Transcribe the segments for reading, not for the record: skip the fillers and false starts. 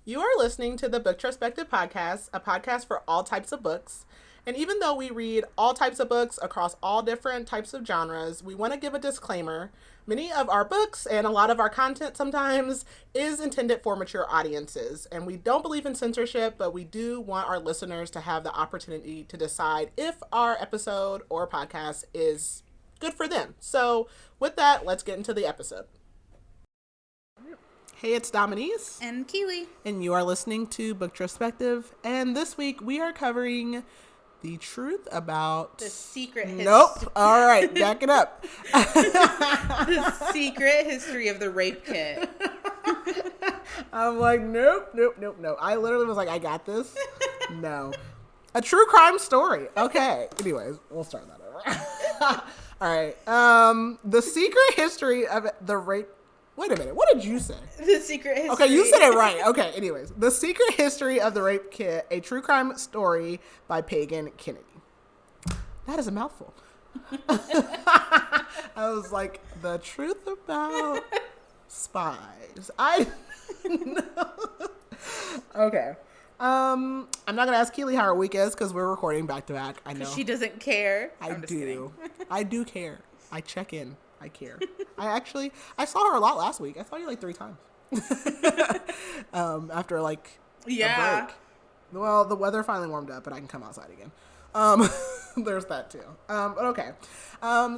You are listening to the Booktrospective Podcast, a podcast for all types of books. And even though we read all types of books across all different types of genres, we want to give a disclaimer. Many of our books and a lot of our content sometimes is intended for mature audiences. And we don't believe in censorship, but we do want our listeners to have the opportunity to decide if our episode or podcast is good for them. So with that, let's get into the episode. Hey, it's Dominique. And Keely. And you are listening to Booktrospective. And this week we are covering the truth about... The secret history. Nope. All right, back it up. The secret history of the rape kit. I'm like, nope. I literally was like, I got this. No. A true crime story. Okay. Anyways, we'll start that over. All right. The secret history of the rape... Wait a minute. What did you say? The secret history. Okay, you said it right. Okay, anyways. The Secret History of the Rape Kit, a true crime story by Pagan Kennedy. That is a mouthful. I was like, the truth about spies. I know. Okay. I'm not going to ask Keely how her week is because we're recording back to back. I know. She doesn't care. I do. I do care. I check in. I care. I saw her a lot last week. I saw you like 3 times. After like a break. Well, the weather finally warmed up and I can come outside again. There's that too. But okay.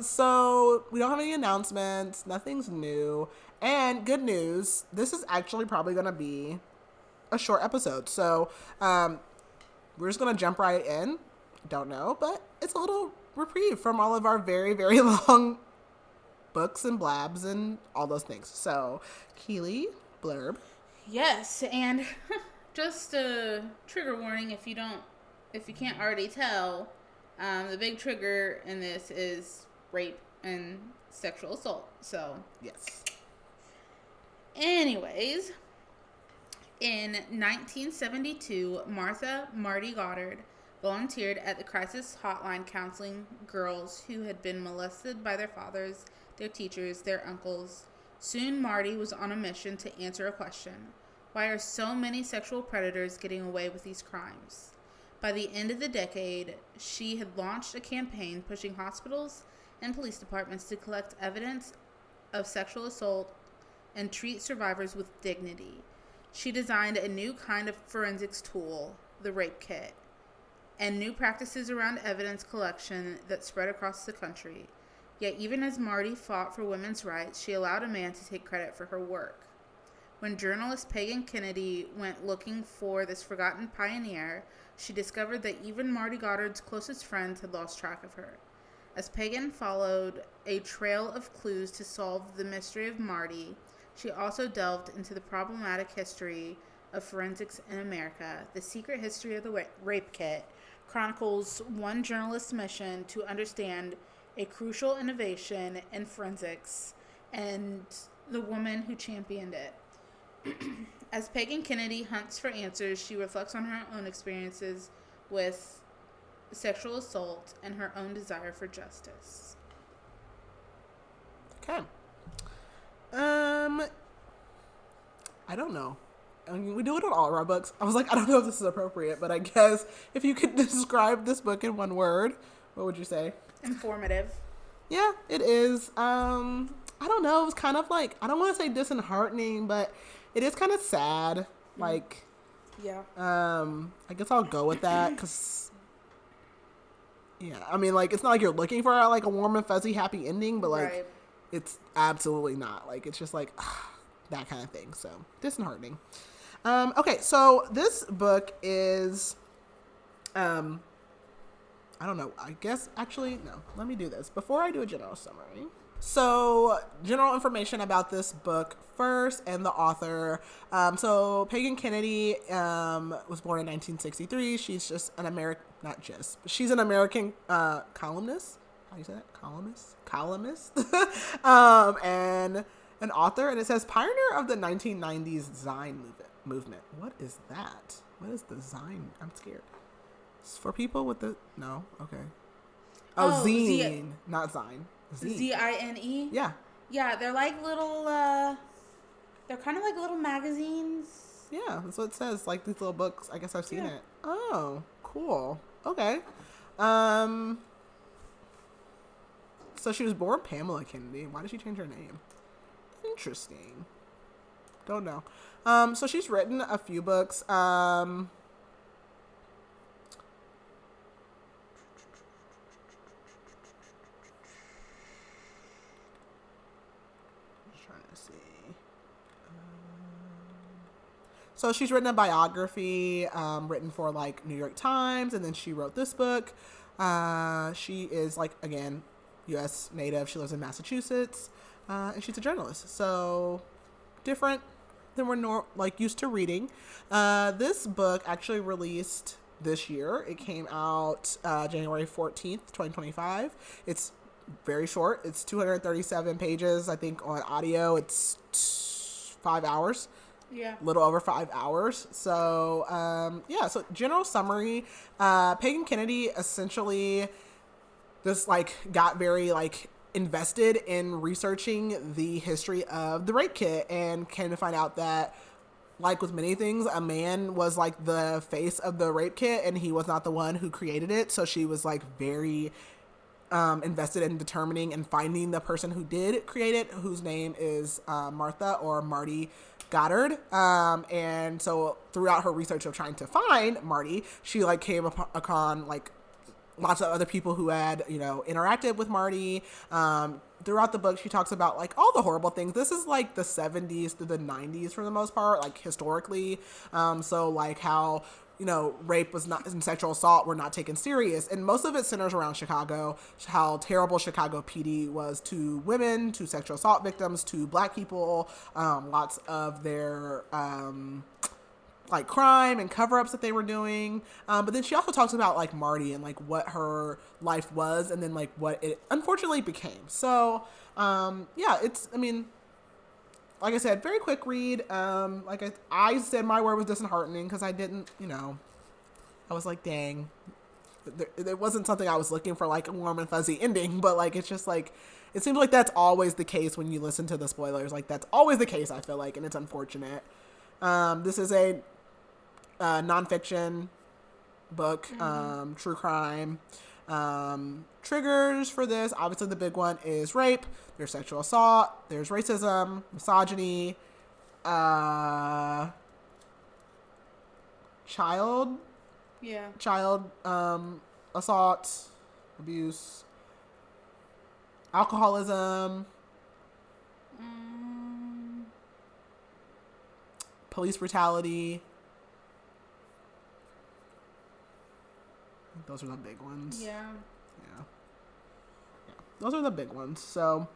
So we don't have any announcements. Nothing's new. And good news, this is actually probably going to be a short episode. So we're just going to jump right in. Don't know, but it's a little reprieve from all of our very, very long books and blabs and all those things. So, Keely, blurb. Yes, and just a trigger warning if you can't already tell, the big trigger in this is rape and sexual assault. So, yes. Anyways, in 1972, Marty Goddard volunteered at the crisis hotline counseling girls who had been molested by their fathers, their teachers, their uncles. Soon Marty was on a mission to answer a question. Why are so many sexual predators getting away with these crimes? By the end of the decade, she had launched a campaign pushing hospitals and police departments to collect evidence of sexual assault and treat survivors with dignity. She designed a new kind of forensics tool, the rape kit, and new practices around evidence collection that spread across the country. Yet even as Marty fought for women's rights, she allowed a man to take credit for her work. When journalist Pagan Kennedy went looking for this forgotten pioneer, she discovered that even Marty Goddard's closest friends had lost track of her. As Pagan followed a trail of clues to solve the mystery of Marty, she also delved into the problematic history of forensics in America. The Secret History of the Rape Kit chronicles one journalist's mission to understand a crucial innovation in forensics and the woman who championed it. As Pagan Kennedy hunts for answers, she reflects on her own experiences with sexual assault and her own desire for justice. Okay. I don't know. I mean, we do it on all of our books. I was like, I don't know if this is appropriate, but I guess if you could describe this book in one word, what would you say? Informative. Yeah, it is. I don't know. It was kind of like, I don't want to say disheartening, but it is kind of sad. Like, yeah. I guess I'll go with that because, yeah, I mean, like, it's not like you're looking for like a warm and fuzzy happy ending, but like, It's absolutely not. Like, it's just like that kind of thing. So disheartening. Okay, so this book is, I don't know. I guess actually, no. Let me do this before I do a general summary. So, general information about this book first and the author. So, Pagan Kennedy was born in 1963. She's just an American, not just, but she's an American columnist. How do you say that? Columnist. And an author. And it says pioneer of the 1990s Zine movement. What is that? What is the Zine? I'm scared. It's for people with the... No? Okay. Oh, zine. Not Zine. Zine? Yeah. Yeah, they're like little... they're kind of like little magazines. Yeah, that's what it says. Like these little books. I guess I've seen Yeah. it. Oh, cool. Okay. Um. So she was born Pamela Kennedy. Why did she change her name? Interesting. Don't know. So she's written a few books. Just trying to see. So she's written a biography, written for like New York Times, and then she wrote this book. She is like, again, U.S. native. She lives in Massachusetts, and she's a journalist. So different than we're used to reading. This book actually released this year. It came out January 14th, 2025. It's very short. It's 237 pages. I think on audio it's 5 hours. Yeah. A little over 5 hours. So, so general summary, Pagan Kennedy essentially just like got very like invested in researching the history of the rape kit and came to find out that, like with many things, a man was like the face of the rape kit and he was not the one who created it. So she was like very invested in determining and finding the person who did create it, whose name is Marty Goddard. And so throughout her research of trying to find Marty, she like came upon like lots of other people who had, interacted with Marty. Throughout the book, she talks about like all the horrible things. This is like the 70s through the 90s for the most part, like historically. So like how, rape was not, and sexual assault were not taken serious. And most of it centers around Chicago, how terrible Chicago PD was to women, to sexual assault victims, to Black people, lots of their, like crime and cover-ups that they were doing. But then she also talks about like Marty and like what her life was and then like what it unfortunately became. So, like I said, very quick read. Like I said, my word was disheartening because I didn't, I was like, dang, it wasn't something I was looking for, like a warm and fuzzy ending, but like, it's just like, it seems like that's always the case when you listen to the spoilers. Like that's always the case, I feel like, and it's unfortunate. This is a nonfiction book, true crime. Triggers for this, obviously the big one is rape, there's sexual assault, there's racism, misogyny, child assault, abuse, alcoholism, police brutality. Those are the big ones. Yeah. Those are the big ones. So,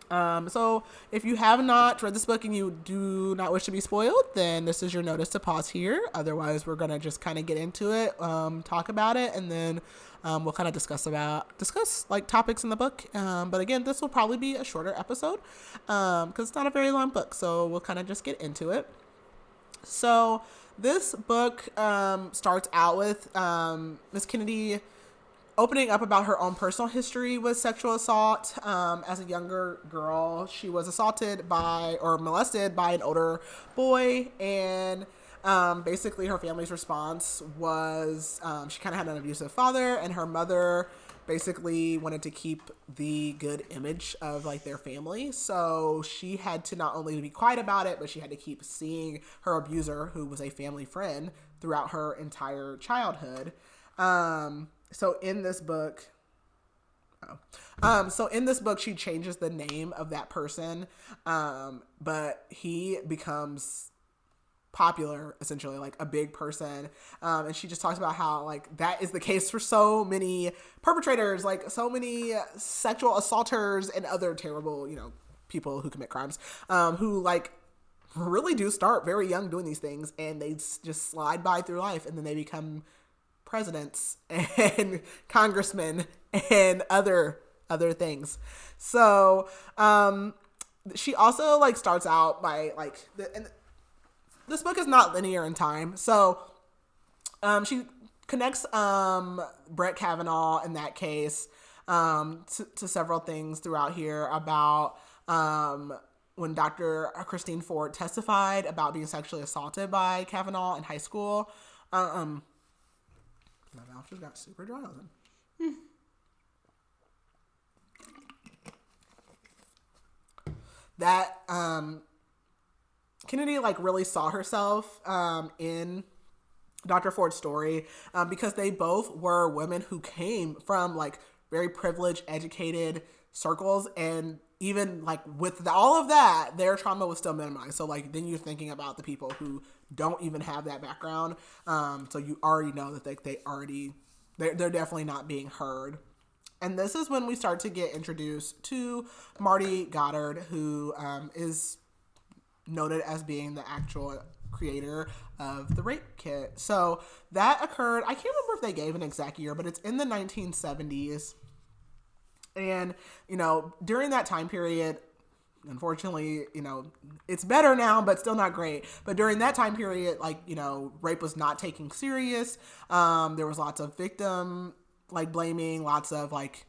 so if you have not read this book and you do not wish to be spoiled, then this is your notice to pause here. Otherwise, we're going to just kind of get into it, talk about it, and then we'll kind of discuss like topics in the book. But again, this will probably be a shorter episode because it's not a very long book. So we'll kind of just get into it. So this book starts out with Miss Kennedy opening up about her own personal history with sexual assault. As a younger girl, she was assaulted by or molested by an older boy, and basically her family's response was she kind of had an abusive father, and her mother basically wanted to keep the good image of like their family. So she had to not only be quiet about it, but she had to keep seeing her abuser, who was a family friend, throughout her entire childhood. So in this book, she changes the name of that person, but he becomes popular, essentially, like a big person. And she just talks about how like that is the case for so many perpetrators, like so many sexual assaulters and other terrible, people who commit crimes, who like really do start very young doing these things, and they just slide by through life, and then they become presidents and congressmen and other things. So she also like starts out by like this book is not linear in time. So she connects Brett Kavanaugh in that case to several things throughout here about when Dr. Christine Ford testified about being sexually assaulted by Kavanaugh in high school. My mouth just got super dry. That Kennedy like really saw herself in Dr. Ford's story because they both were women who came from like very privileged, educated circles, and even like with all of that, their trauma was still minimized. So like then you're thinking about the people who don't even have that background. So you already know that they're definitely not being heard. And this is when we start to get introduced to Marty Goddard, who is noted as being the actual creator of the rape kit. So that occurred, I can't remember if they gave an exact year, but it's in the 1970s. And, you know, during that time period, unfortunately, you know, it's better now, but still not great. But during that time period, like, you know, rape was not taken serious. There was lots of victim, like, blaming, lots of, like,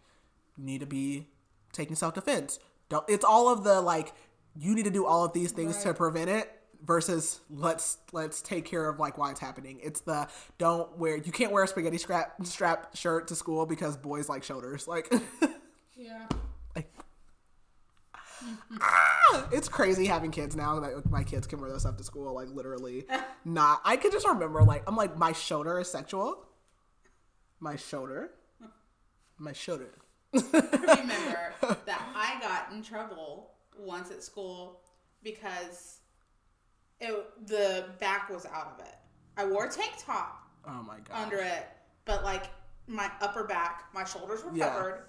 you need to be taking self-defense. It's all of the, like, you need to do all of these things to prevent it versus let's take care of, like, why it's happening. It's the you can't wear a spaghetti strap shirt to school because boys like shoulders. Like, yeah. Like, it's crazy having kids now. Like, my kids can wear this stuff to school. Like, literally not. I could just remember, like, I'm like, my shoulder is sexual. My shoulder. I remember that I got in trouble once at school because the back was out of it. I wore a tank top under it, but like my upper back, my shoulders were covered.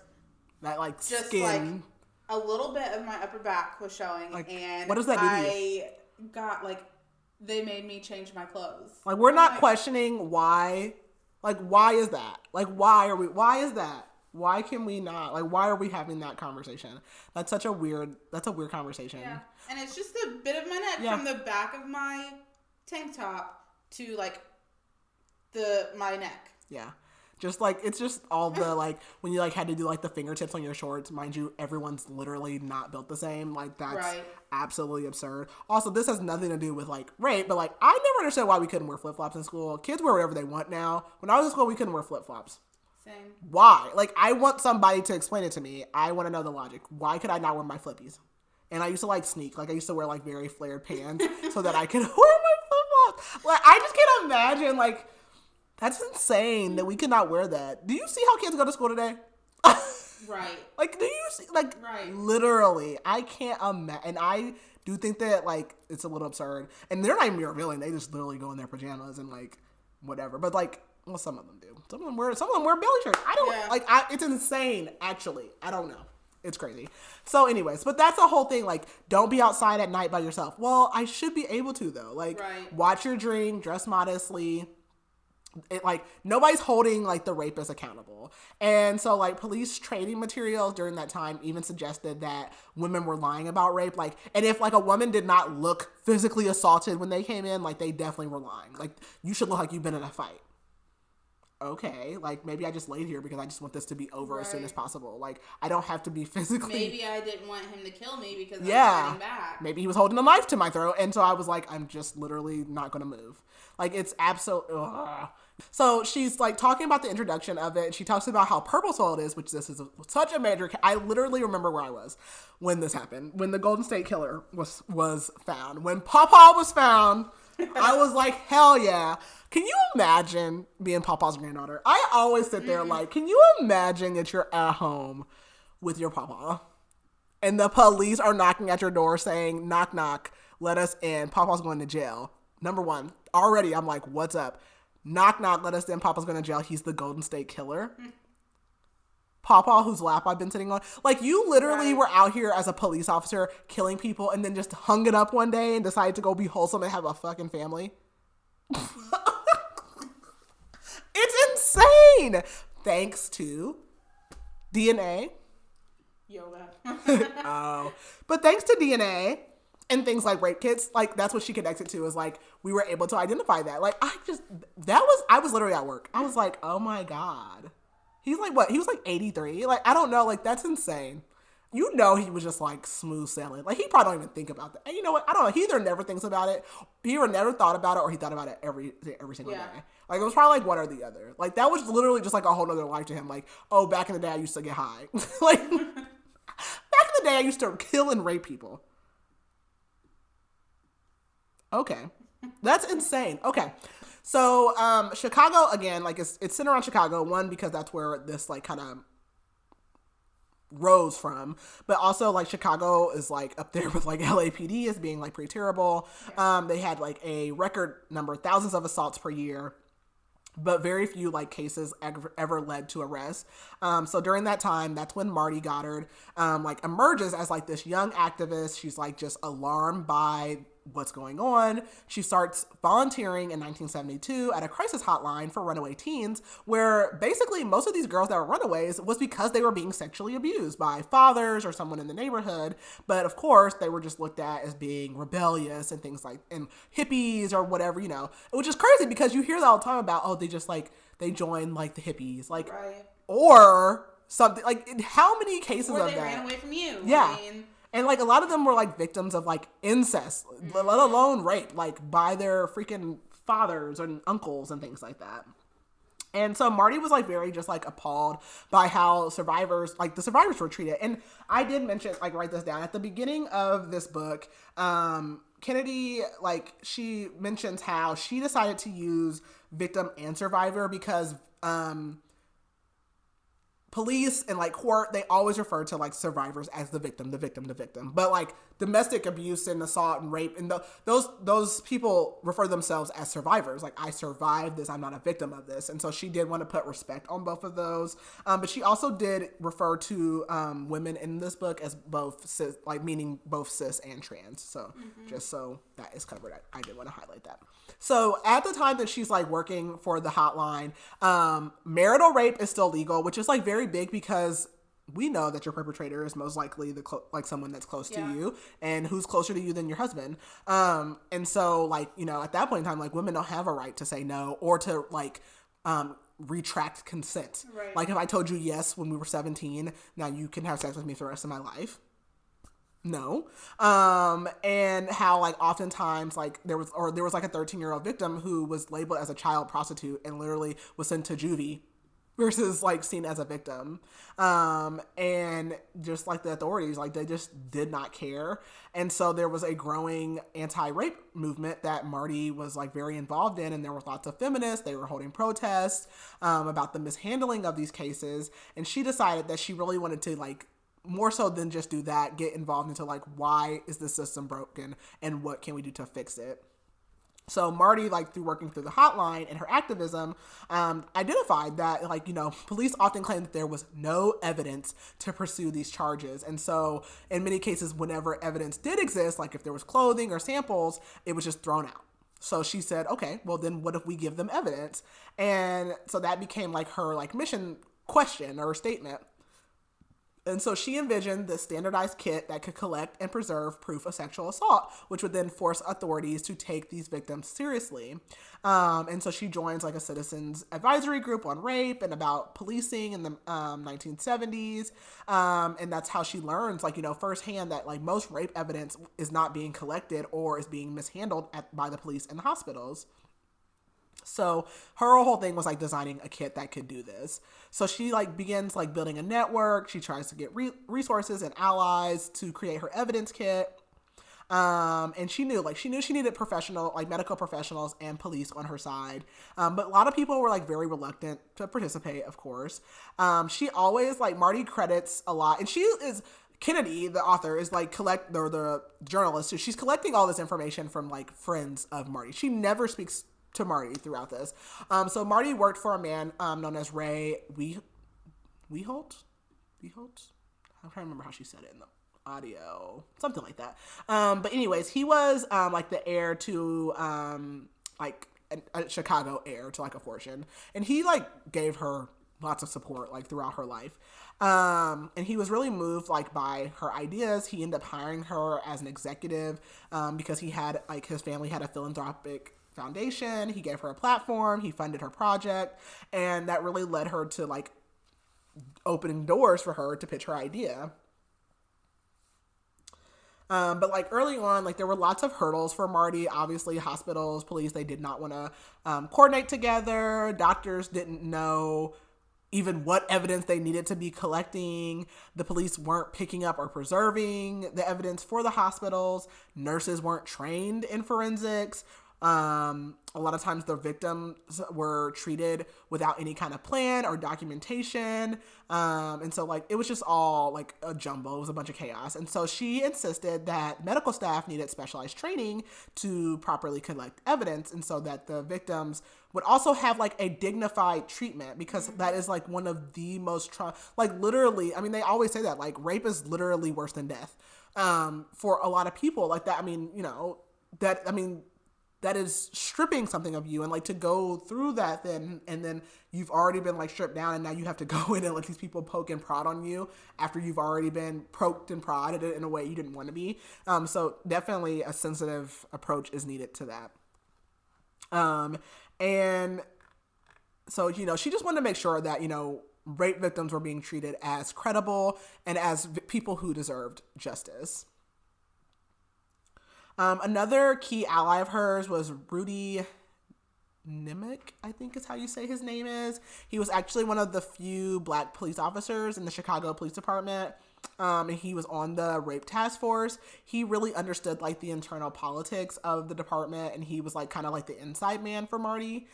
That like just skin. Like a little bit of my upper back was showing, like, and what does that do to you? I got like they made me change my clothes. Like, we're not questioning why. Like, why is that? Like, why is that? Why can we not? Like, why are we having that conversation? That's a weird conversation. Yeah. And it's just a bit of my neck from the back of my tank top to, like, my neck. Yeah. Just, like, it's just all the, like, when you, like, had to do, like, the fingertips on your shorts. Mind you, everyone's literally not built the same. Like, that's absolutely absurd. Also, this has nothing to do with, like, rape, but, like, I never understood why we couldn't wear flip-flops in school. Kids wear whatever they want now. When I was in school, we couldn't wear flip-flops. Same. Why? Like, I want somebody to explain it to me. I want to know the logic. Why could I not wear my flippies? And I used to, like, sneak. Like, I used to wear, like, very flared pants so that I could wear my flip-flops. Like, I just can't imagine, like, that's insane that we could not wear that. Do you see how kids go to school today? Right. Like, do you see, like, literally, I can't imagine. And I do think that, like, it's a little absurd. And they're not even revealing. They just literally go in their pajamas and, like, whatever. But, like, well, some of them do. Some of them wear belly shirts. I don't, it's insane, actually. I don't know. It's crazy. So anyways, but that's the whole thing. Like, don't be outside at night by yourself. Well, I should be able to, though. Like, watch your drink, dress modestly. It, like, nobody's holding, like, the rapist accountable. And so, like, police training materials during that time even suggested that women were lying about rape. Like, and if, like, a woman did not look physically assaulted when they came in, like, they definitely were lying. Like, you should look like you've been in a fight. Okay, like, maybe I just laid here because I just want this to be over as soon as possible. Like, I don't have to be physically... Maybe I didn't want him to kill me because I was fighting back. Maybe he was holding a knife to my throat, and so I was like, I'm just literally not going to move. Like, it's absolutely... So she's, like, talking about the introduction of it. She talks about how purposeful it is, which this is such a major... I literally remember where I was when this happened, when the Golden State Killer was found. When Pawpaw was found, I was like, hell yeah. Can you imagine being Pawpaw's granddaughter? I always sit there like, can you imagine that you're at home with your Pawpaw and the police are knocking at your door saying, knock, knock, let us in. Pawpaw's going to jail. Number one, already I'm like, what's up? Knock, knock, let us in. Pawpaw's going to jail. He's the Golden State Killer. Pawpaw, whose lap I've been sitting on. Like, you literally were out here as a police officer killing people and then just hung it up one day and decided to go be wholesome and have a fucking family. It's insane. Thanks to DNA. Yoga. But thanks to DNA and things like rape kits, like, that's what she connected to, is like, we were able to identify that. Like, I was literally at work. I was like, oh my God. He's like, what? He was like 83. Like, I don't know. Like, that's insane. you know, he was just like smooth sailing. Like he probably don't even think about that. And you know what? I don't know. He either never thinks about it, he either never thought about it, or he thought about it every single day. Like it was probably like one or the other. Like that was literally just like a whole other life to him. Like, oh, back in the day I used to get high. Like back in the day I used to kill and rape people. Okay. That's insane. Okay. So Chicago, again, like it's centered around Chicago. One, because that's where this like kind of rose from, but also like Chicago is like up there with like LAPD as being like pretty terrible. They had like a record number, thousands of assaults per year, but very few like cases ever led to arrest. So during that time, that's when Marty Goddard like emerges as like this young activist. She's like just alarmed by what's going on. She starts volunteering in 1972 at a crisis hotline for runaway teens, where basically most of these girls that were runaways was because they were being sexually abused by fathers or someone in the neighborhood. But of course, they were just looked at as being rebellious and things like, and hippies or whatever, you know, which is crazy because you hear that all the time about, oh, they just like, they joined like the hippies, like, right. Or something like, how many cases or of they that? Ran away from you. Yeah. And, like, a lot of them were, like, victims of, like, incest, let alone rape, like, by their freaking fathers and uncles and things like that. And so Marty was, like, very just, like, appalled by how survivors, like, the survivors were treated. And I did mention, like, write this down. At the beginning of this book, Kennedy, like, she mentions how she decided to use victim and survivor because police and like court, they always refer to like survivors as the victim. But like domestic abuse and assault and rape and those people refer themselves as survivors. Like, I survived this, I'm not a victim of this. And so she did want to put respect on both of those. But she also did refer to women in this book as both cis, like meaning both cis and trans. So just so that is covered, I did want to highlight that. So at the time that she's like working for the hotline, marital rape is still legal, which is like very big because we know that your perpetrator is most likely like someone that's close to you, and who's closer to you than your husband. And so like, you know, at that point in time, like women don't have a right to say no or to like, retract consent. Right. Like if I told you yes when we were 17, now you can have sex with me for the rest of my life. No. And how like oftentimes like there was like a 13-year-old victim who was labeled as a child prostitute and literally was sent to juvie versus like seen as a victim. And just like the authorities, like they just did not care. And so there was a growing anti-rape movement that Marty was like very involved in. And there were lots of feminists, they were holding protests, about the mishandling of these cases. And she decided that she really wanted to like, more so than just do that, get involved into like, why is the system broken and what can we do to fix it? So Marty, like through working through the hotline and her activism, identified that like, you know, police often claim that there was no evidence to pursue these charges. And so in many cases, whenever evidence did exist, like if there was clothing or samples, it was just thrown out. So she said, okay, well then what if we give them evidence? And so that became like her like mission question or statement. And so she envisioned the standardized kit that could collect and preserve proof of sexual assault, which would then force authorities to take these victims seriously. And so she joins like a citizens advisory group on rape and about policing in the 1970s. And that's how she learns, like, you know, firsthand that like most rape evidence is not being collected or is being mishandled by the police and hospitals. So her whole thing was like designing a kit that could do this. So she like begins like building a network. She tries to get resources and allies to create her evidence kit. And she knew she needed professional, like medical professionals and police on her side. But a lot of people were like very reluctant to participate, of course. She always like Marty credits a lot, and she is Kennedy, the author, is like the journalist. So she's collecting all this information from like friends of Marty. She never speaks to Marty throughout this. So Marty worked for a man known as Ray Weholt? I'm trying to remember how she said it in the audio. Something like that. But anyways, he was like the heir to like a Chicago heir to like a fortune. And he like gave her lots of support like throughout her life. And he was really moved like by her ideas. He ended up hiring her as an executive because he had like his family had a philanthropic foundation. He gave her a platform, he funded her project, and that really led her to like opening doors for her to pitch her idea. But like early on, like there were lots of hurdles for Marty. Obviously, hospitals, police, they did not want to coordinate together. Doctors didn't know even what evidence they needed to be collecting. The police weren't picking up or preserving the evidence for the hospitals. Nurses weren't trained in forensics. A lot of times the victims were treated without any kind of plan or documentation. And so like, it was just all like a jumble. It was a bunch of chaos. And so she insisted that medical staff needed specialized training to properly collect evidence. And so that the victims would also have like a dignified treatment, because that is like one of the most like literally, I mean, they always say that like rape is literally worse than death, for a lot of people like that. I mean, you know, that is stripping something of you, and like to go through that then, and then you've already been like stripped down, and now you have to go in and let these people poke and prod on you after you've already been poked and prodded in a way you didn't want to be. So definitely a sensitive approach is needed to that. And so, you know, she just wanted to make sure that, you know, rape victims were being treated as credible and as people who deserved justice. Another key ally of hers was Rudy Nimick, I think is how you say his name is. He was actually one of the few black police officers in the Chicago Police Department. And he was on the rape task force. He really understood like the internal politics of the department, and he was like kind of like the inside man for Marty.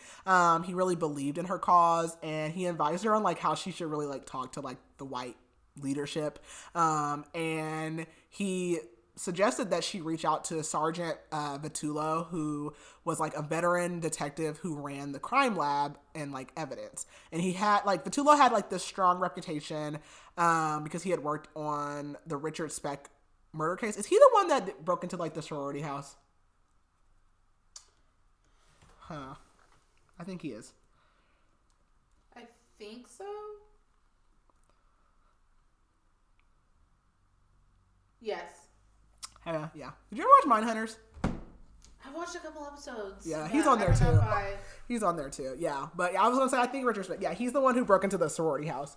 He really believed in her cause, and he advised her on like how she should really like talk to like the white leadership. And he suggested that she reach out to Sergeant Vitullo, who was like a veteran detective who ran the crime lab and like evidence. And he had like, Vitullo had like this strong reputation because he had worked on the Richard Speck murder case. Is he the one that broke into like the sorority house? Huh. I think he is. I think so. Yes. Yeah. Did you ever watch Mindhunters? I watched a couple episodes. Yeah, he's on there too. He's on there too. Yeah, but I was gonna say I think Richard Smith. Yeah, he's the one who broke into the sorority house.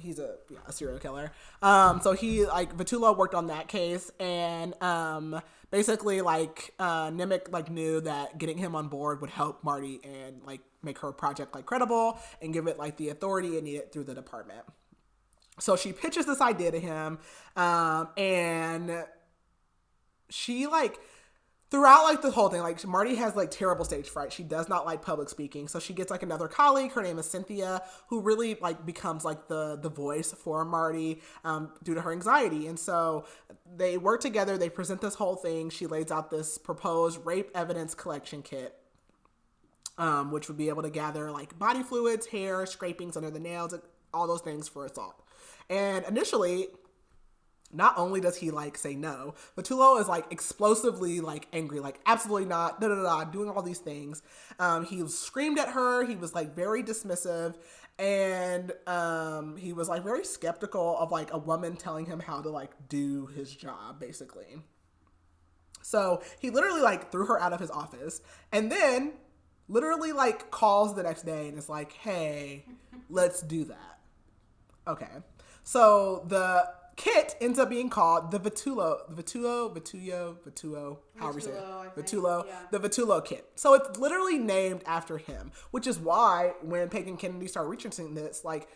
He's a serial killer. So he like Vitullo worked on that case, and basically like Nimick like knew that getting him on board would help Marty and like make her project like credible and give it like the authority it needed through the department. So she pitches this idea to him, and she like throughout like the whole thing, like Marty has like terrible stage fright. She does not like public speaking. So she gets like another colleague. Her name is Cynthia, who really like becomes like the voice for Marty due to her anxiety. And so they work together. They present this whole thing. She lays out this proposed rape evidence collection kit, which would be able to gather like body fluids, hair, scrapings under the nails, all those things for assault. And initially, not only does he like say no, but Vitullo is like explosively like angry, like absolutely not, doing all these things. He screamed at her. He was like very dismissive, and he was like very skeptical of like a woman telling him how to like do his job, basically. So he literally like threw her out of his office, and then literally like calls the next day and is like, "Hey, let's do that." Okay. So the kit ends up being called the Vitullo, however you say it. Vitullo, yeah. The Vitullo kit. So it's literally named after him, which is why when Pagan Kennedy started researching this, like,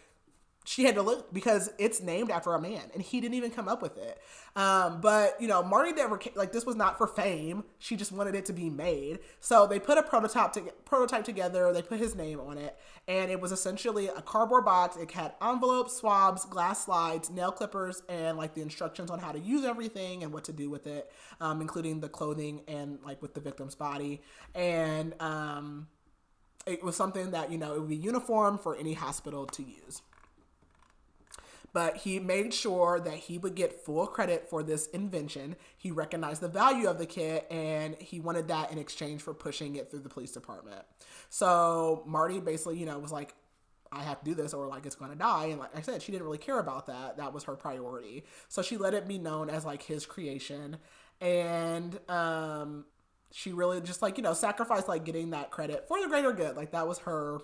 she had to look, because it's named after a man, and he didn't even come up with it. But, you know, Marty never, like, this was not for fame. She just wanted it to be made. So they put a prototype together. They put his name on it, and it was essentially a cardboard box. It had envelopes, swabs, glass slides, nail clippers, and, like, the instructions on how to use everything and what to do with it, including the clothing and, like, with the victim's body. And it was something that, you know, it would be uniform for any hospital to use. But he made sure that he would get full credit for this invention. He recognized the value of the kit, and he wanted that in exchange for pushing it through the police department. So Marty basically, you know, was like, I have to do this or like it's going to die. And like I said, she didn't really care about that. That was her priority. So she let it be known as like his creation. And she really just like, you know, sacrificed like getting that credit for the greater good. Like that was her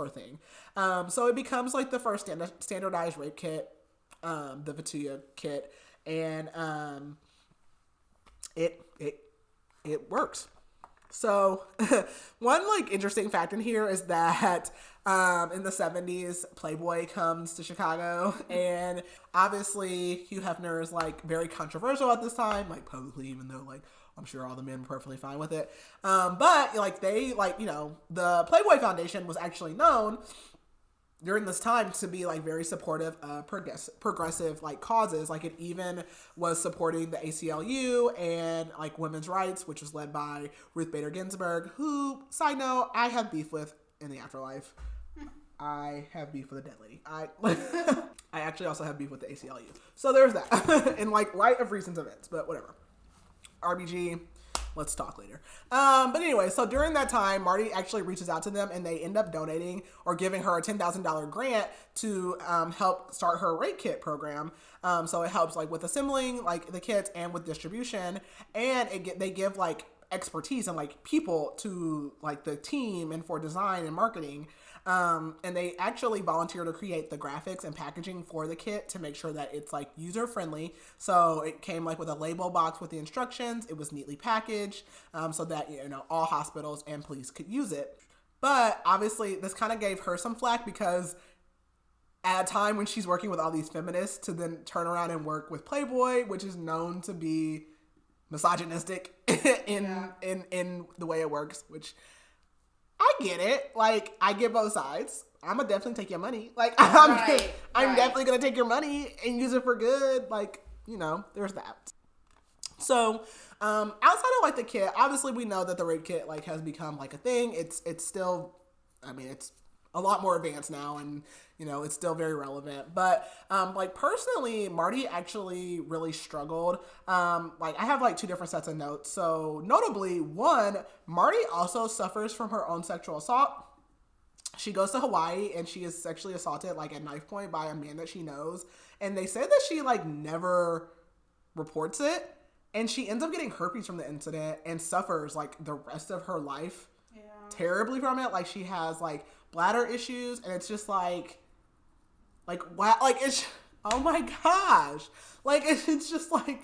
thing. So it becomes like the first standardized rape kit, the Vitullo kit. and it works. So one like interesting fact in here is that in the 70s, Playboy comes to Chicago, and obviously Hugh Hefner is like very controversial at this time, like publicly, even though like I'm sure all the men were perfectly fine with it. But like they like, you know, the Playboy Foundation was actually known during this time to be like very supportive of progressive like causes. Like it even was supporting the ACLU and like women's rights, which was led by Ruth Bader Ginsburg, who, side note, I have beef with in the afterlife. I have beef with a dead lady. I actually also have beef with the ACLU. So there's that. In like light of recent events, but whatever. RBG, let's talk later. But anyway, so during that time, Marty actually reaches out to them, and they end up donating or giving her a $10,000 grant to help start her rape kit program. So it helps like with assembling like the kits and with distribution, and they give like expertise and like people to like the team and for design and marketing. And they actually volunteer to create the graphics and packaging for the kit to make sure that it's like user friendly. So it came like with a label box with the instructions. It was neatly packaged so that, you know, all hospitals and police could use it. But obviously this kind of gave her some flack because at a time when she's working with all these feminists to then turn around and work with Playboy, which is known to be misogynistic in the way it works, which I get it. Like, I get both sides. I'm gonna definitely take your money. Like, I'm definitely gonna take your money and use it for good. Like, you know, there's that. So, outside of like the kit, obviously we know that the rape kit like has become like a thing. It's still, I mean, it's a lot more advanced now, and you know, it's still very relevant. But like personally, Marty actually really struggled. Like I have like two different sets of notes. So notably, one, Marty also suffers from her own sexual assault. She goes to Hawaii and she is sexually assaulted like at knife point by a man that she knows. And they say that she like never reports it. And she ends up getting herpes from the incident and suffers like the rest of her life terribly from it. Like she has like bladder issues, and it's just like wow, like it's, oh my gosh, like it's just like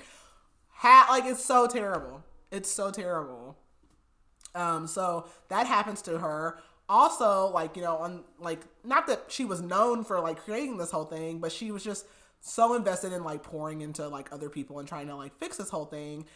like it's so terrible. It's so terrible. So that happens to her. Also, like, you know, on like, not that she was known for like creating this whole thing, but she was just so invested in like pouring into like other people and trying to like fix this whole thing.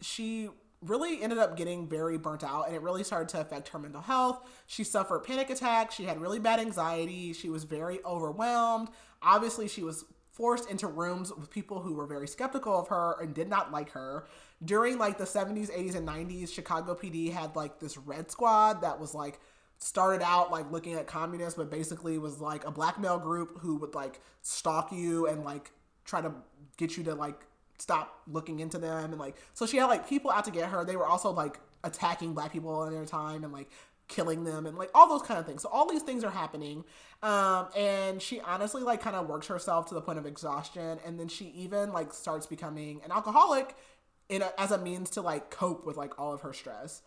She really ended up getting very burnt out, and it really started to affect her mental health. She suffered panic attacks. She had really bad anxiety. She was very overwhelmed. Obviously, she was forced into rooms with people who were very skeptical of her and did not like her. During like the 70s, 80s, and 90s, Chicago PD had like this red squad that was like started out like looking at communists, but basically was like a blackmail group who would like stalk you and like try to get you to like stop looking into them. And like, so she had like people out to get her. They were also like attacking black people in their time and like killing them and like all those kind of things. So all these things are happening. And she honestly like kind of works herself to the point of exhaustion. And then she even like starts becoming an alcoholic as a means to like cope with like all of her stress.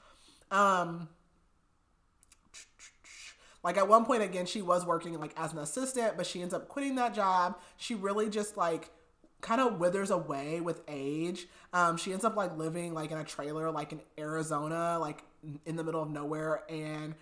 Like at one point, again, she was working like as an assistant, but she ends up quitting that job. She really just like kind of withers away with age. She ends up like living like in a trailer, like in Arizona, like in the middle of nowhere. And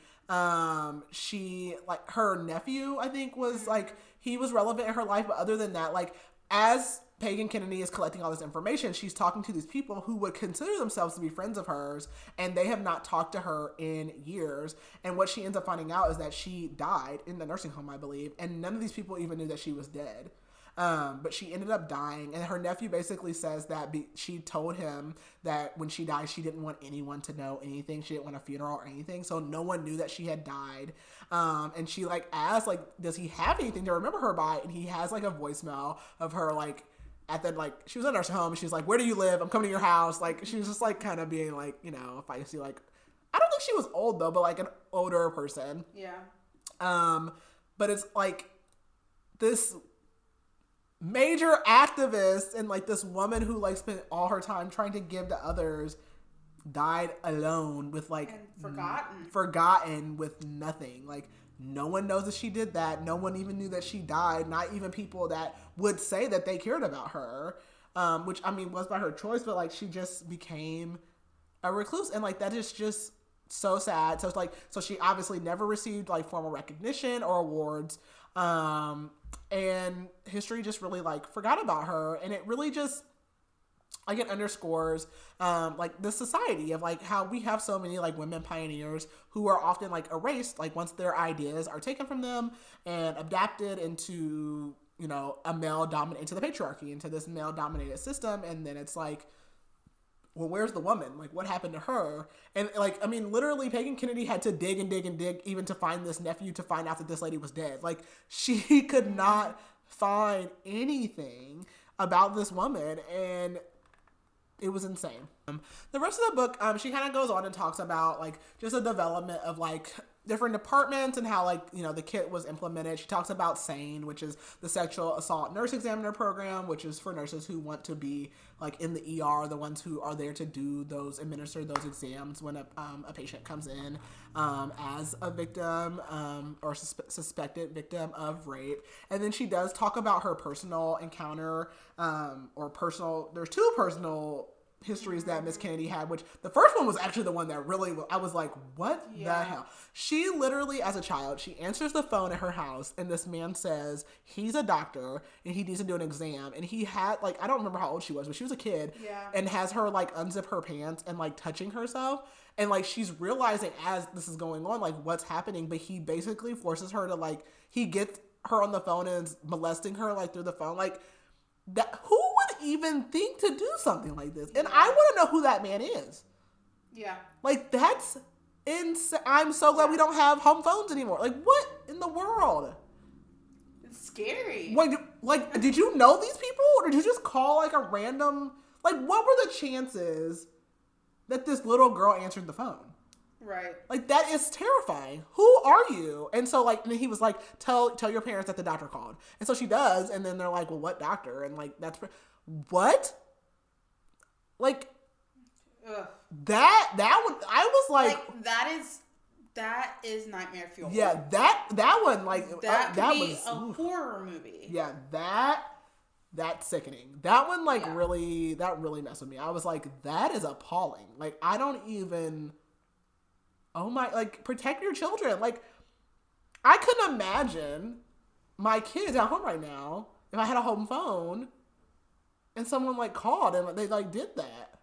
she, like, her nephew, I think, was like, he was relevant in her life. But other than that, like, as Pagan Kennedy is collecting all this information, she's talking to these people who would consider themselves to be friends of hers, and they have not talked to her in years. And what she ends up finding out is that she died in the nursing home, I believe, and none of these people even knew that she was dead. But she ended up dying, and her nephew basically says that she told him that when she died, she didn't want anyone to know anything. She didn't want a funeral or anything, so no one knew that she had died. And she like asked, like, does he have anything to remember her by? And he has like a voicemail of her like at the, like, she was in a nursing home, and she's like, where do you live? I'm coming to your house. Like, she was just like kind of being like, you know, feisty. Like, I don't think she was old though, but like an older person. Yeah. But it's like this major activist and like this woman who like spent all her time trying to give to others died alone with like and forgotten with nothing. Like, No one knows that she did that. No one even knew that she died. Not even people that would say that they cared about her, which, I mean, was by her choice, but, like, she just became a recluse. And, like, that is just so sad. So, it's like, so she obviously never received, like, formal recognition or awards. And history just really, like, forgot about her. And it really just, like, it underscores, like, the society of, like, how we have so many, like, women pioneers who are often, like, erased, like, once their ideas are taken from them and adapted into, you know, into the patriarchy, into this male-dominated system. And then it's like, well, where's the woman? Like, what happened to her? And, like, I mean, literally, Pagan Kennedy had to dig and dig and dig even to find this nephew, to find out that this lady was dead. Like, she could not find anything about this woman, and it was insane. The rest of the book, she kind of goes on and talks about, like, just the development of, like, different departments and how, like, you know, the kit was implemented. She talks about SANE, which is the Sexual Assault Nurse Examiner Program, which is for nurses who want to be, like, in the ER, the ones who are there to administer those exams when a patient comes in as a victim or suspected victim of rape. And then she does talk about her personal encounter there's two personal histories that Miss Kennedy had, which the first one was actually the one that really, I was like, what the hell? She literally, as a child, she answers the phone at her house, and this man says he's a doctor and he needs to do an exam. And he had, like, I don't remember how old she was, but she was a kid, and has her, like, unzip her pants and, like, touching herself. And, like, she's realizing as this is going on, like, what's happening, but he basically forces her to, like, he gets her on the phone and is molesting her, like, through the phone. Like, that, who would even think to do something like this? And I want to know who that man is. Yeah. Like, that's insane. I'm so glad we don't have home phones anymore. Like, what in the world? It's scary. Like, did you know these people? Or did you just call, like, a random... Like, what were the chances that this little girl answered the phone? Right. Like, that is terrifying. Who are you? And so, like, and he was like, tell your parents that the doctor called. And so she does, and then they're like, well, what doctor? And, like, what? Like, ugh. that one, I was like that is nightmare fuel. Yeah, that one, like, that could be was a horror movie. Yeah, that's sickening. That one, like, really messed with me. I was like, that is appalling. Like, I don't even... Oh my, like, protect your children. Like, I couldn't imagine my kids at home right now if I had a home phone and someone, like, called and they, like, did that.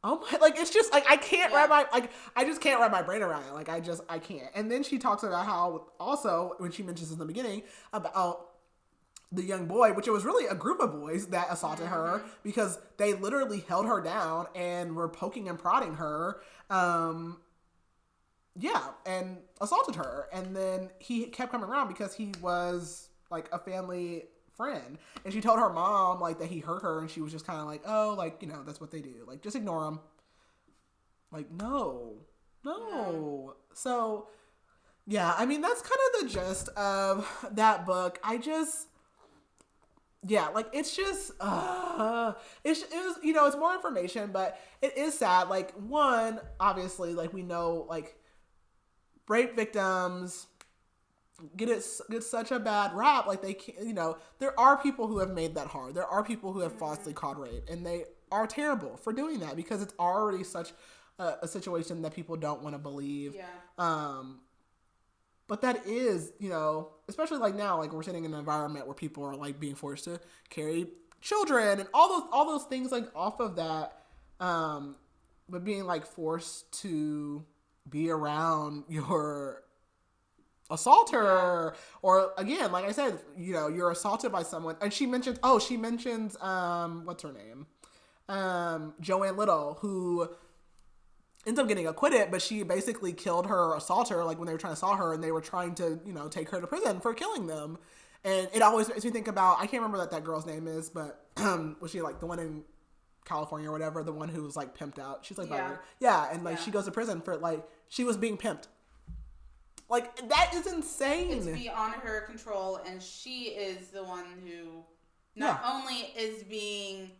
Oh my, like, it's just, like, I can't I just can't wrap my brain around it. Like, I can't. And then she talks about how, also, when she mentions in the beginning, about the young boy, which it was really a group of boys that assaulted her because they literally held her down and were poking and prodding her. And assaulted her. And then he kept coming around because he was, like, a family friend. And she told her mom, like, that he hurt her, and she was just kind of like, oh, like, you know, that's what they do. Like, just ignore him. Like, no. So, yeah, I mean, that's kind of the gist of that book. Yeah, like, it's just, it was, you know, it's more information, but it is sad. Like, one, obviously, like, we know, like, rape victims get such a bad rap. Like, they can't, you know, there are people who have made that hard. There are people who have falsely called rape, and they are terrible for doing that because it's already such a situation that people don't want to believe. Yeah. But that is, you know, especially like now, like we're sitting in an environment where people are like being forced to carry children and all those things like off of that, but being like forced to be around your assaulter, or again, like I said, you know, you're assaulted by someone. And she mentions what's her name? Joanne Little, who ends up getting acquitted, but she basically killed her assaulter, like when they were trying to assault her and they were trying to, you know, take her to prison for killing them. And it always makes me think about, I can't remember what that girl's name is, but was she like the one in California or whatever, the one who was like pimped out? She's like, and like she goes to prison for like, she was being pimped. Like, that is insane. It's beyond her control, and she is the one who not only is being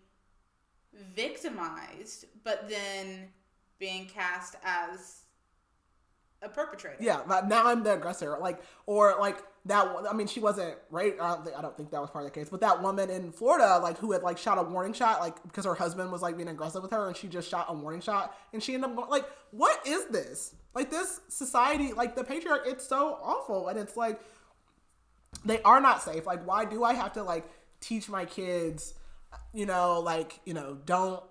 victimized, but then being cast as a perpetrator. Yeah, but now I'm the aggressor. Like, or like that. I mean, she wasn't right. I don't think that was part of the case. But that woman in Florida, like, who had like shot a warning shot, like because her husband was like being aggressive with her, and she just shot a warning shot, and she ended up going, like, what is this? Like, this society, like the patriarch, it's so awful, and it's like they are not safe. Like, why do I have to like teach my kids, like, don't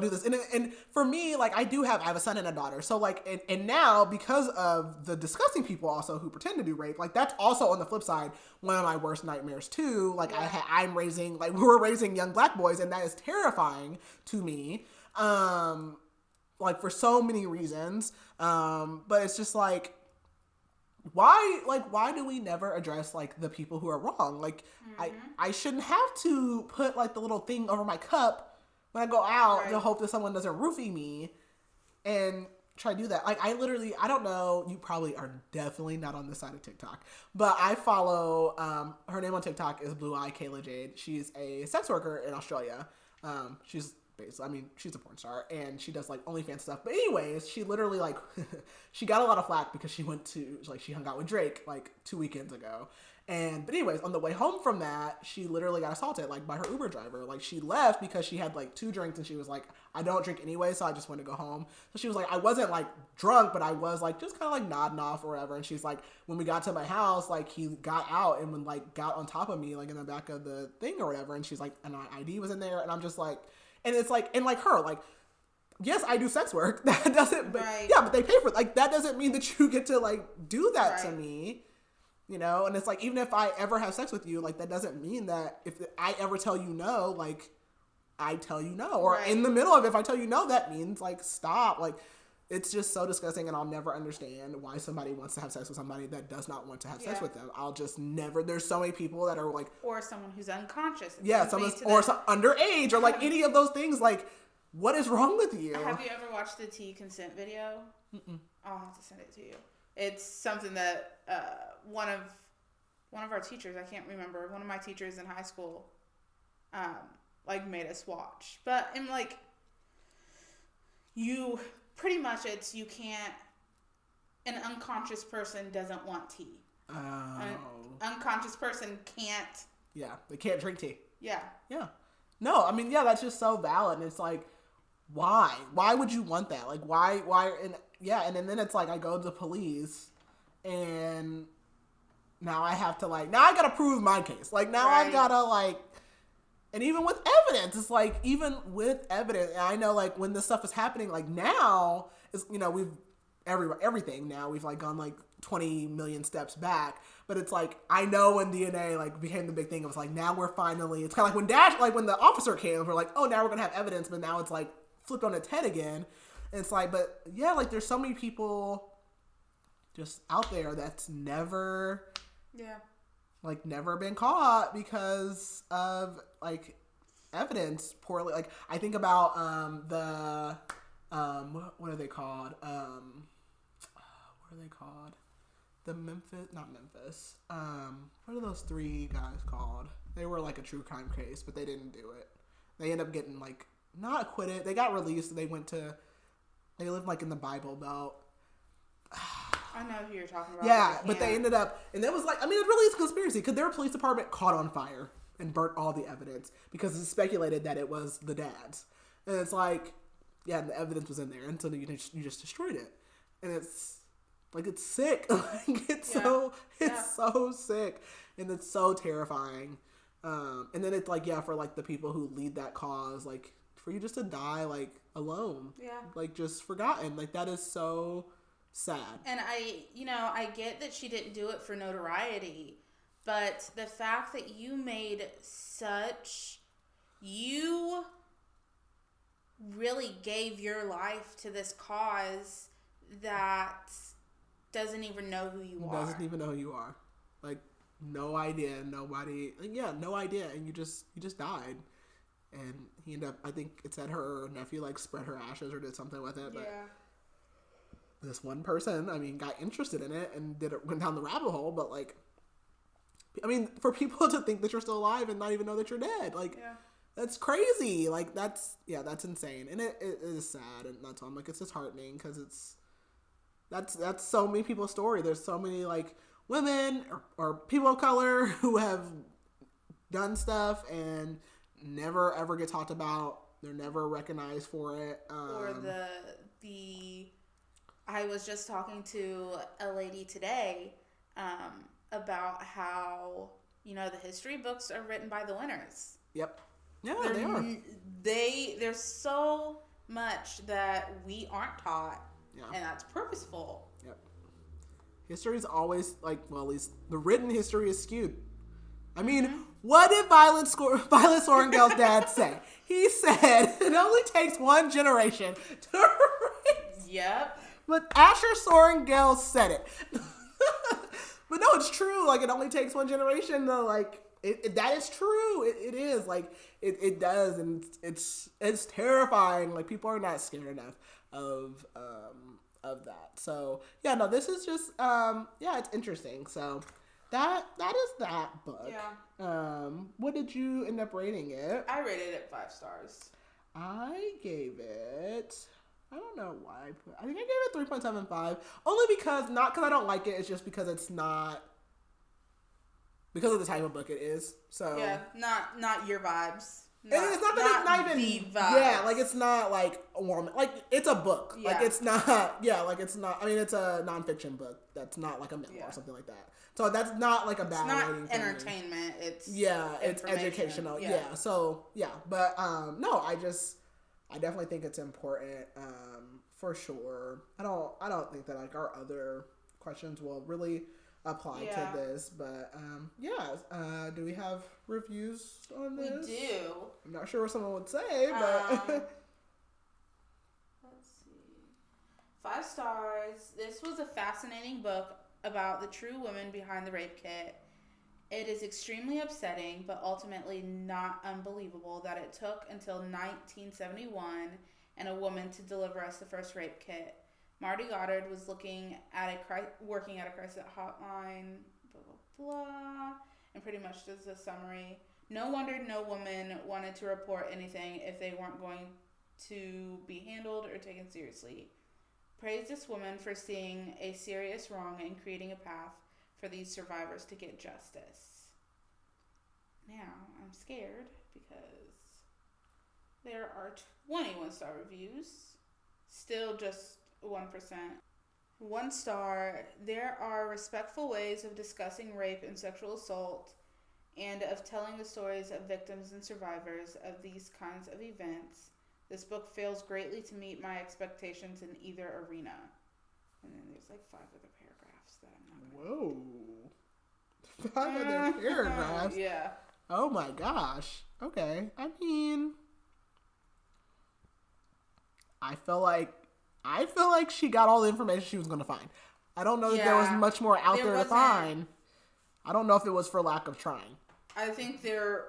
do this. And for me, like, I have a son and a daughter. So like, and now because of the disgusting people also who pretend to do rape, like that's also on the flip side, one of my worst nightmares too. Like I'm raising, like we're raising young Black boys, and that is terrifying to me. Like for so many reasons. But it's just like, why do we never address like the people who are wrong? Like I shouldn't have to put like the little thing over my cup when I go out to hope that someone doesn't roofie me and try to do that. Like I don't know, you probably are definitely not on this side of TikTok, but I follow, her name on TikTok is Blue Eye Kayla Jade. She's a sex worker in Australia. She's a porn star and she does like OnlyFans stuff. But anyways, she literally like, she got a lot of flack because she hung out with Drake like 2 weekends ago. But anyways, on the way home from that, she literally got assaulted like by her Uber driver. Like she left because she had like 2 drinks and she was like, I don't drink anyway, so I just want to go home. So she was like, I wasn't like drunk, but I was like just kind of like nodding off or whatever. And she's like, when we got to my house, like he got out and got on top of me like in the back of the thing or whatever. And she's like, and my ID was in there, and I'm just like, and it's like, and like her, like, yes, I do sex work. That doesn't, but yeah, but they pay for it. Like that doesn't mean that you get to like do that to me. And it's like, even if I ever have sex with you, like, that doesn't mean that if I ever tell you no, like, I tell you no. Or in the middle of it, if I tell you no, that means, like, stop. Like, it's just so disgusting, and I'll never understand why somebody wants to have sex with somebody that does not want to have sex with them. I'll just never, there's so many people that are, like... Or someone who's unconscious. Yeah, underage, or, like, any of those things, like, what is wrong with you? Have you ever watched the tea consent video? Mm-mm. I'll have to send it to you. It's something that one of our teachers, I can't remember, one of my teachers in high school, like made us watch. But I'm like, you pretty much you can't. An unconscious person doesn't want tea. An unconscious person can't. Yeah, they can't drink tea. Yeah. Yeah. No, I mean, yeah, that's just so valid. And it's like, why? Why would you want that? Like, why? And then it's like, I go to the police, and now I have to, like, now I gotta prove my case. Like, now I gotta, like, and even with evidence, it's like, even with evidence, and I know, like, when this stuff is happening, like, now, it's, we've, everything now, we've, like, gone, like, 20 million steps back, but it's like, I know when DNA, like, became the big thing, it was like, now we're finally, it's kind of like when the officer came, we're like, oh, now we're gonna have evidence, but now it's, like, flipped on its head again. And it's like, but yeah, like there's so many people just out there that's never been caught because of like evidence poorly. Like I think about what are they called? Not Memphis. What are those 3 guys called? They were like a true crime case, but they didn't do it. They ended up getting like not acquitted. They got released. They lived like in the Bible Belt. I know who you're talking about. Yeah, but they ended up, and it was like, I mean, it really is a conspiracy because their police department caught on fire and burnt all the evidence because it's speculated that it was the dad's. And it's like, yeah, the evidence was in there until you just destroyed it. And it's like, it's sick. Like, it's so sick. And it's so terrifying. And then it's like, yeah, for like the people who lead that cause, like, for you just to die, like, alone. Yeah. Like, just forgotten. Like, that is so sad. And I get that she didn't do it for notoriety, but the fact that you really gave your life to this cause that doesn't even know who you are. Doesn't even know who you are. Like, no idea. Nobody. Yeah, no idea. And you just died. And he ended up, I think it said her nephew, like, spread her ashes or did something with it. But this one person, I mean, got interested in it and went down the rabbit hole. But, like, I mean, for people to think that you're still alive and not even know that you're dead, like, that's crazy. Like, that's insane. And it is sad. And that's why I'm like, it's disheartening because it's, That's so many people's story. There's so many like women or people of color who have done stuff and never ever get talked about. They're never recognized for it. Or the I was just talking to a lady today about how, the history books are written by the winners. Yep. Yeah, they are. There's so much that we aren't taught, and that's purposeful. Yep. History is always at least the written history is skewed. I mean, what did Violet Sorrengail's dad say? He said it only takes one generation to raise. Yep. But Asher Sorrengail said it. But no, it's true. It only takes one generation though. That is true. It is. It does. And it's terrifying. People are not scared enough of that. So yeah, no, this is just, it's interesting. So that is that book. Yeah. What did you end up rating it? I rated it 5 stars. I gave it, I don't know why. I think I gave it 3.75. Only because, not because I don't like it, it's just because it's not, because of the type of book it is. So yeah, not your vibes. It's not that it's not even the vibes. Yeah, it's not a warm, it's a book. Yeah. It's not it's not, I mean, it's a nonfiction book that's not a memoir or something like that. So that's not a bad rating. It's not entertainment. It's it's educational. Yeah. So but no, I definitely think it's important for sure. I don't think that our other questions will really apply to this, but do we have reviews on this? We do. I'm not sure what someone would say, but let's see. 5 stars. This was a fascinating book about the true woman behind the rape kit. It is extremely upsetting, but ultimately not unbelievable that it took until 1971 and a woman to deliver us the first rape kit. Marty Goddard was working at a crisis hotline, blah, blah, blah, and pretty much does a summary. No wonder no woman wanted to report anything if they weren't going to be handled or taken seriously. Praise this woman for seeing a serious wrong and creating a path for these survivors to get justice. Now, I'm scared because there are 21 star reviews. Still just 1%. 1 star. There are respectful ways of discussing rape and sexual assault and of telling the stories of victims and survivors of these kinds of events. This book fails greatly to meet my expectations in either arena. And then there's 5 other paragraphs that I'm not going Whoa. 5 other paragraphs? Yeah. Oh my gosh. Okay. I mean, I feel like she got all the information she was going to find. I don't know that there was much more out there to find. I don't know if it was for lack of trying. I think this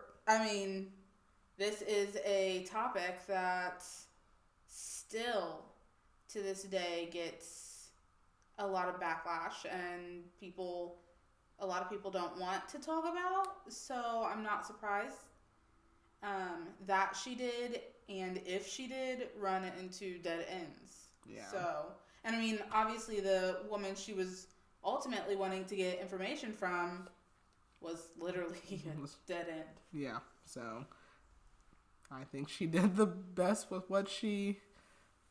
is a topic that still to this day gets a lot of backlash, and a lot of people don't want to talk about, so I'm not surprised that she did, and if she did, run into dead ends. Yeah. So, and I mean, obviously the woman she was ultimately wanting to get information from was literally a dead end. Yeah, so I think she did the best with what she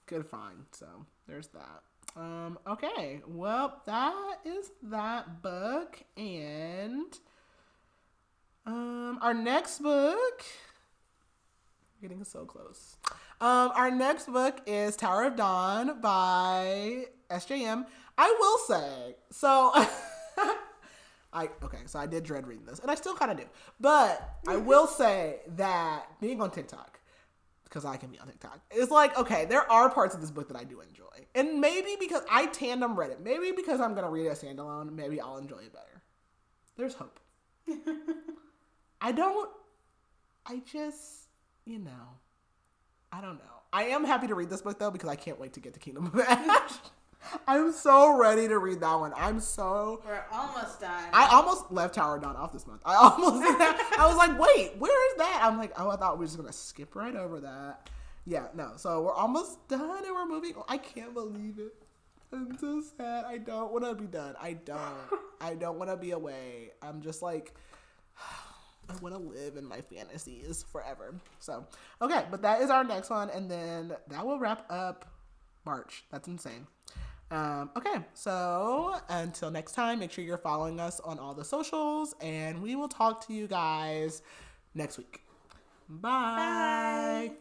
could find. So there's that. Okay, well, that is that book. And our next book, getting so close. Our next book is Tower of Dawn by SJM. I will say, so so I did dread reading this, and I still kind of do. But I will say that being on TikTok, because I can be on TikTok, it's okay, there are parts of this book that I do enjoy. And maybe because I tandem read it, maybe because I'm going to read it as standalone, maybe I'll enjoy it better. There's hope. I don't know. I am happy to read this book, though, because I can't wait to get to Kingdom of Ash. I'm so ready to read that one. We're almost done. I almost left Tower of Dawn off this month. I was like, wait, where is that? I'm like, oh, I thought we were just going to skip right over that. Yeah, no. So we're almost done and we're moving on. I can't believe it. I'm so sad. I don't want to be done. I don't want to be away. I'm just like, I want to live in my fantasies forever. So, okay, but that is our next one. And then that will wrap up March. That's insane. Okay, so until next time, make sure you're following us on all the socials, and we will talk to you guys next week. Bye. Bye.